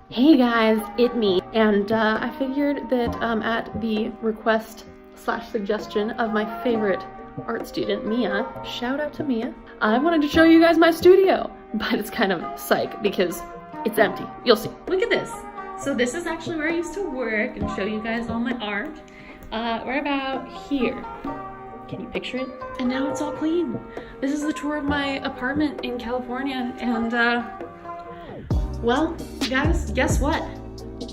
Hey guys, it me, and I figured that at the request slash suggestion of my favorite art student, Mia, shout out to Mia, I wanted to show you guys my studio, but it's kind of psych because it's empty. You'll see. Look at this. So this is actually where I used to work and show you guys all my art. Right about here. Can you picture it? And now it's all clean. This is the tour of my apartment in California, and well, guys, guess what?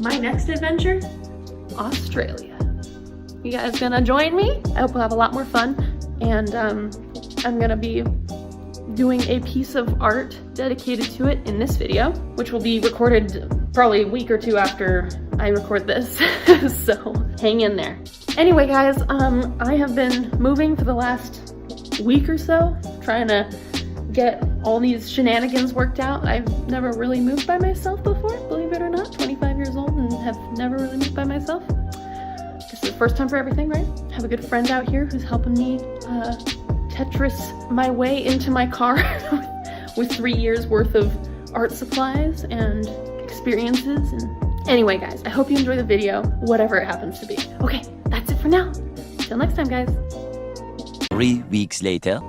My next adventure? Australia. You guys gonna join me? I hope we'll have a lot more fun, and I'm gonna be doing a piece of art dedicated to it in this video, which will be recorded probably a week or two after I record this, so hang in there. Anyway, guys, I have been moving for the last week or so, trying to get all these shenanigans worked out. I've never really moved by myself before, believe it or not. 25 years old and have never really moved by myself. This is the first time for everything, right? I have a good friend out here who's helping me Tetris my way into my car with 3 years worth of art supplies and experiences. And anyway, guys, I hope you enjoy the video, whatever it happens to be. Okay, that's it for now. Till next time, guys. 3 weeks later.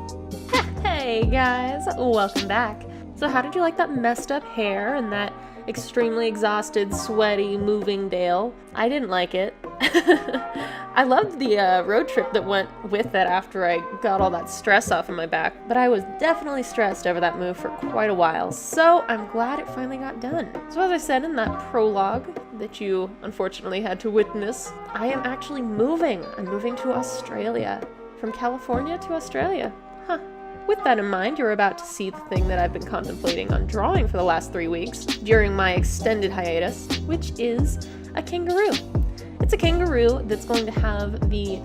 Hey guys, welcome back. So how did you like that messed up hair and that extremely exhausted, sweaty, moving Dale? I didn't like it. I loved the road trip that went with it after I got all that stress off of my back, but I was definitely stressed over that move for quite a while, so I'm glad it finally got done. So as I said in that prologue that you unfortunately had to witness, I am actually moving. I'm moving to Australia. From California to Australia. Huh. With that in mind, you're about to see the thing that I've been contemplating on drawing for the last 3 weeks during my extended hiatus, which is a kangaroo. It's a kangaroo that's going to have the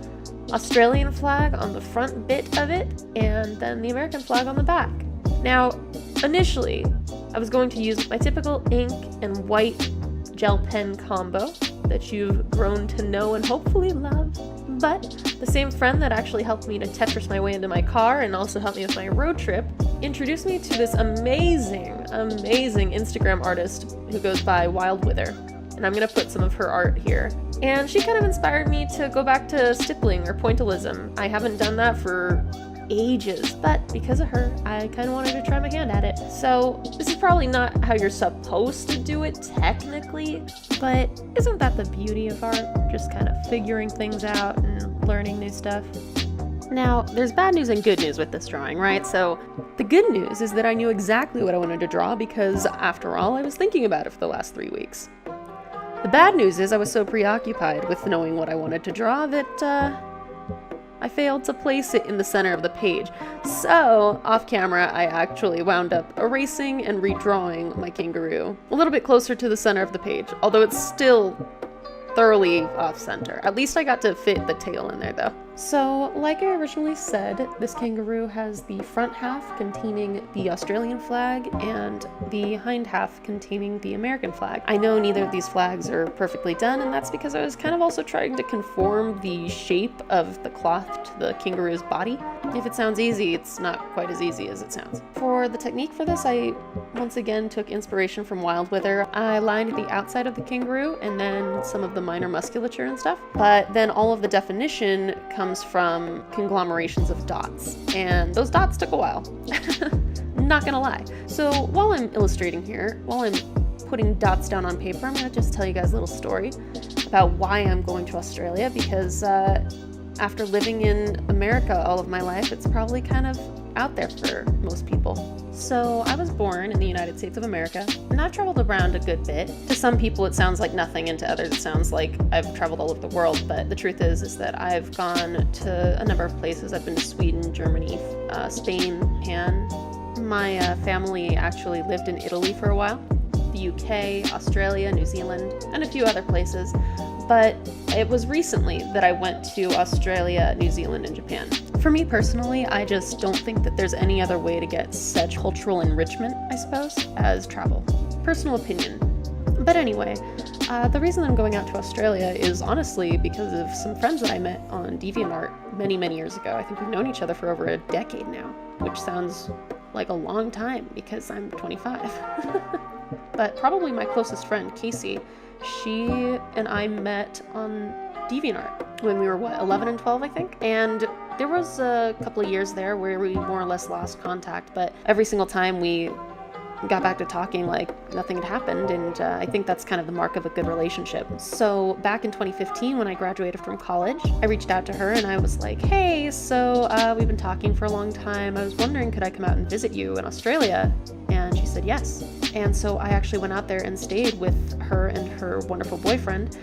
Australian flag on the front bit of it and then the American flag on the back. Now, initially, I was going to use my typical ink and white gel pen combo that you've grown to know and hopefully love. But the same friend that actually helped me to Tetris my way into my car and also helped me with my road trip introduced me to this amazing Instagram artist who goes by Wild Wither. And I'm gonna put some of her art here. And she kind of inspired me to go back to stippling or pointillism. I haven't done that for ages, but because of her, I kind of wanted to try my hand at it. So this is probably not how you're supposed to do it technically, but isn't that the beauty of art? Just kind of figuring things out and learning new stuff. Now, there's bad news and good news with this drawing, right? So the good news is that I knew exactly what I wanted to draw because, after all, I was thinking about it for the last 3 weeks. The bad news is I was so preoccupied with knowing what I wanted to draw that, I failed to place it in the center of the page. So, off camera, I actually wound up erasing and redrawing my kangaroo a little bit closer to the center of the page, although it's still thoroughly off center. At least I got to fit the tail in there though. So, like I originally said, this kangaroo has the front half containing the Australian flag and the hind half containing the American flag. I know neither of these flags are perfectly done, and that's because I was kind of also trying to conform the shape of the cloth to the kangaroo's body. If it sounds easy, it's not quite as easy as it sounds. For the technique for this, I once again took inspiration from Wild Wither. I lined the outside of the kangaroo and then some of the minor musculature and stuff, but then all of the definition comes from conglomerations of dots, and those dots took a while. Not gonna lie. So while I'm illustrating here, while I'm putting dots down on paper, I'm gonna just tell you guys a little story about why I'm going to Australia, because after living in America all of my life, it's probably kind of out there for most people. So I was born in the United States of America, and I've traveled around a good bit. To some people it sounds like nothing, and to others it sounds like I've traveled all over the world, but the truth is that I've gone to a number of places. I've been to Sweden, Germany, Spain, Japan. My family actually lived in Italy for a while, the UK, Australia, New Zealand, and a few other places. But it was recently that I went to Australia, New Zealand, and Japan. For me personally, I just don't think that there's any other way to get such cultural enrichment, I suppose, as travel. Personal opinion. But anyway, the reason I'm going out to Australia is honestly because of some friends that I met on DeviantArt many years ago. I think we've known each other for over a decade now, which sounds like a long time because I'm 25. but probably my closest friend, Casey, she and I met on DeviantArt when we were, 11 and 12, I think? And there was a couple of years there where we more or less lost contact, but every single time we got back to talking like nothing had happened, and I think that's kind of the mark of a good relationship. So back in 2015, when I graduated from college, I reached out to her and I was like, hey, so we've been talking for a long time. I was wondering, could I come out and visit you in Australia? And she said yes. And so I actually went out there and stayed with her and her wonderful boyfriend,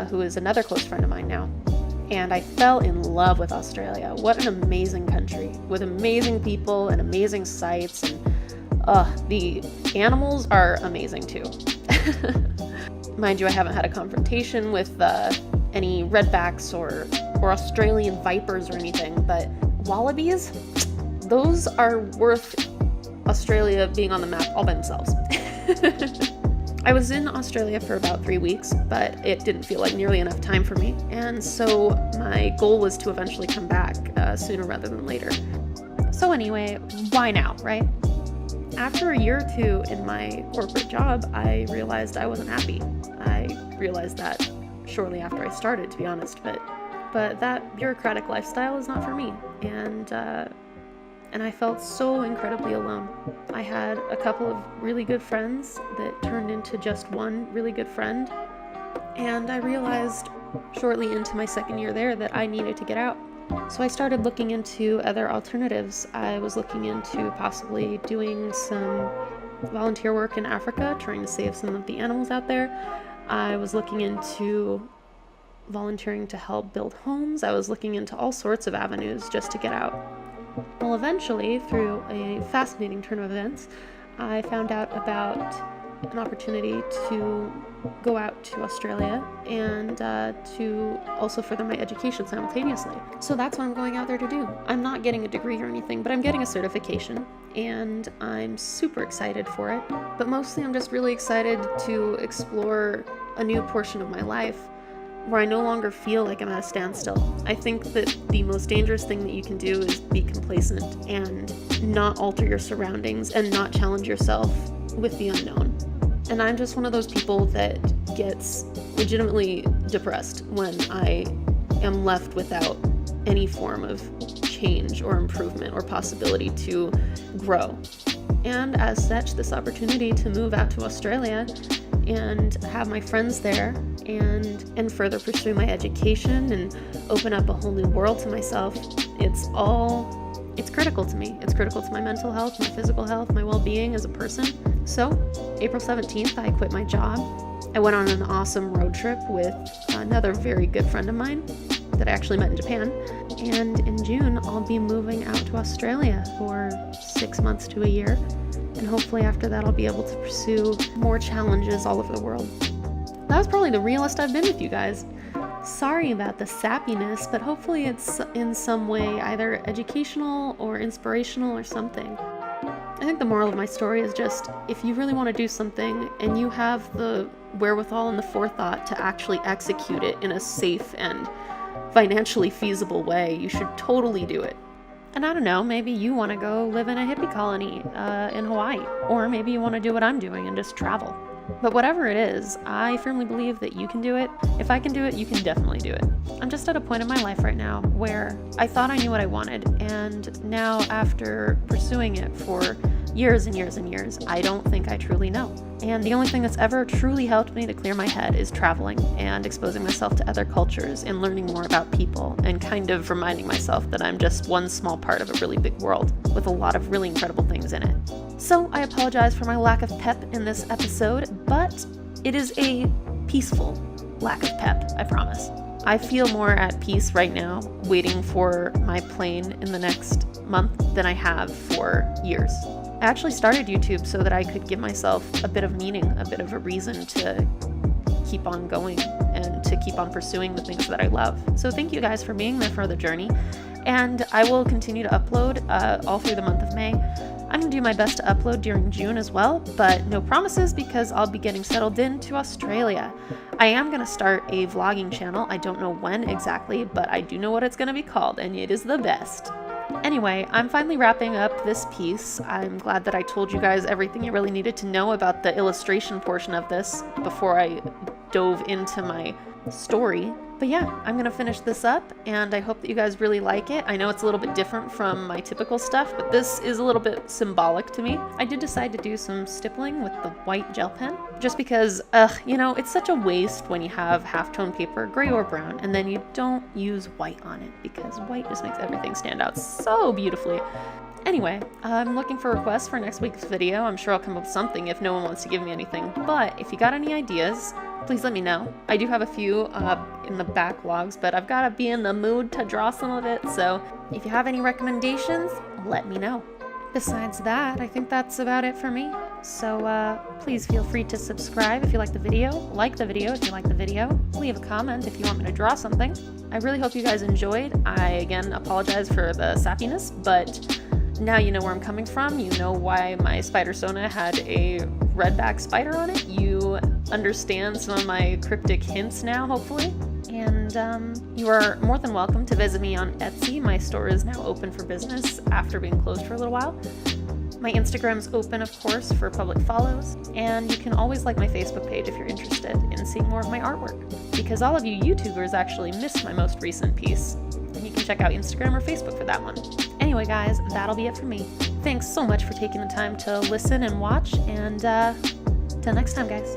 who is another close friend of mine now. And I fell in love with Australia. What an amazing country with amazing people and amazing sights, and the animals are amazing too. Mind you, I haven't had a confrontation with any redbacks or Australian vipers or anything, but wallabies, those are worth Australia being on the map all by themselves. I was in Australia for about 3 weeks, but it didn't feel like nearly enough time for me, and so my goal was to eventually come back sooner rather than later. So anyway, why now, right? After a year or two in my corporate job, I realized I wasn't happy. I realized that shortly after I started, to be honest, but that bureaucratic lifestyle is not for me, and I felt so incredibly alone. I had a couple of really good friends that turned into just one really good friend, and I realized shortly into my second year there that I needed to get out. So I started looking into other alternatives. I was looking into possibly doing some volunteer work in Africa, trying to save some of the animals out there. I was looking into volunteering to help build homes. I was looking into all sorts of avenues just to get out. Well, eventually, through a fascinating turn of events, I found out about an opportunity to go out to Australia and to also further my education simultaneously. So that's what I'm going out there to do. I'm not getting a degree or anything, but I'm getting a certification, and I'm super excited for it. But mostly I'm just really excited to explore a new portion of my life where I no longer feel like I'm at a standstill. I think that the most dangerous thing that you can do is be complacent and not alter your surroundings and not challenge yourself with the unknown. And I'm just one of those people that gets legitimately depressed when I am left without any form of change or improvement or possibility to grow. And as such, this opportunity to move out to Australia and have my friends there and further pursue my education and open up a whole new world to myself, it's critical to me. It's critical to my mental health, my physical health, my well-being as a person. So, April 17th, I quit my job. I went on an awesome road trip with another very good friend of mine that I actually met in Japan. And in June, I'll be moving out to Australia for 6 months to a year. And hopefully after that, I'll be able to pursue more challenges all over the world. That was probably the realest I've been with you guys. Sorry about the sappiness, but hopefully it's in some way either educational or inspirational or something. I think the moral of my story is just, if you really want to do something and you have the wherewithal and the forethought to actually execute it in a safe and financially feasible way, you should totally do it. And I don't know, maybe you want to go live in a hippie colony in Hawaii, or maybe you want to do what I'm doing and just travel. But whatever it is, I firmly believe that you can do it. If I can do it, you can definitely do it. I'm just at a point in my life right now where I thought I knew what I wanted, and now after pursuing it for years and years and years, I don't think I truly know. And the only thing that's ever truly helped me to clear my head is traveling and exposing myself to other cultures and learning more about people and kind of reminding myself that I'm just one small part of a really big world with a lot of really incredible things in it. So I apologize for my lack of pep in this episode, but it is a peaceful lack of pep, I promise. I feel more at peace right now waiting for my plane in the next month than I have for years. I actually started YouTube so that I could give myself a bit of meaning, a bit of a reason to keep on going and to keep on pursuing the things that I love. So thank you guys for being there for the journey, and I will continue to upload all through the month of May. I'm going to do my best to upload during June as well, but no promises because I'll be getting settled into Australia. I am going to start a vlogging channel. I don't know when exactly, but I do know what it's going to be called, and it is the best. Anyway, I'm finally wrapping up this piece. I'm glad that I told you guys everything you really needed to know about the illustration portion of this before I dove into my story. But yeah, I'm gonna finish this up, and I hope that you guys really like it. I know it's a little bit different from my typical stuff, but this is a little bit symbolic to me. I did decide to do some stippling with the white gel pen, just because, you know, it's such a waste when you have halftone paper, gray or brown, and then you don't use white on it, because white just makes everything stand out so beautifully. Anyway, I'm looking for requests for next week's video. I'm sure I'll come up with something if no one wants to give me anything. But if you got any ideas, please let me know. I do have a few in the backlogs, but I've got to be in the mood to draw some of it. So if you have any recommendations, let me know. Besides that, I think that's about it for me. So please feel free to subscribe if you like the video if you like the video, leave a comment if you want me to draw something. I really hope you guys enjoyed. I, again, apologize for the sappiness, but now you know where I'm coming from. You know why my spider Sona had a redback spider on it. You understand some of my cryptic hints now, hopefully. And you are more than welcome to visit me on Etsy. My store is now open for business after being closed for a little while. My Instagram's open, of course, for public follows. And you can always like my Facebook page if you're interested in seeing more of my artwork, because all of you YouTubers actually missed my most recent piece. And you can check out Instagram or Facebook for that one. Anyway, guys, that'll be it for me. Thanks so much for taking the time to listen and watch, and till next time, guys.